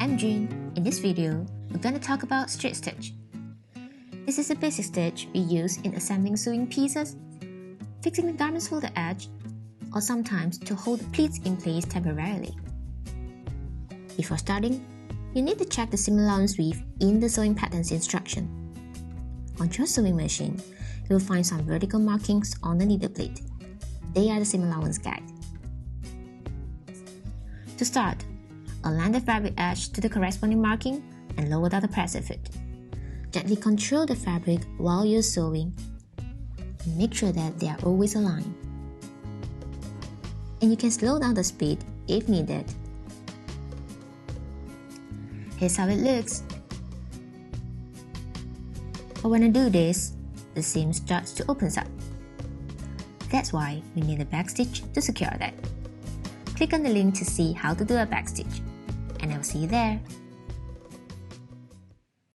I'm Jiun. In this video, we're going to talk about straight stitch. This is a basic stitch we use in assembling sewing pieces, fixing the garment's folded edge, or sometimes to hold the pleats in place temporarily. Before starting, you need to check the seam allowance width in the sewing pattern's instruction. On your sewing machine, you will find some vertical markings on the needle plate. They are the seam allowance guide. To start, align the fabric edge to the corresponding marking and lower down the presser foot. Gently control the fabric while you're sewing and make sure that they are always aligned. And you can slow down the speed if needed. Here's how it looks. But when I do this, the seam starts to open up. That's why we need a backstitch to secure that. Click on the link to see how to do a backstitch, and I will see you there.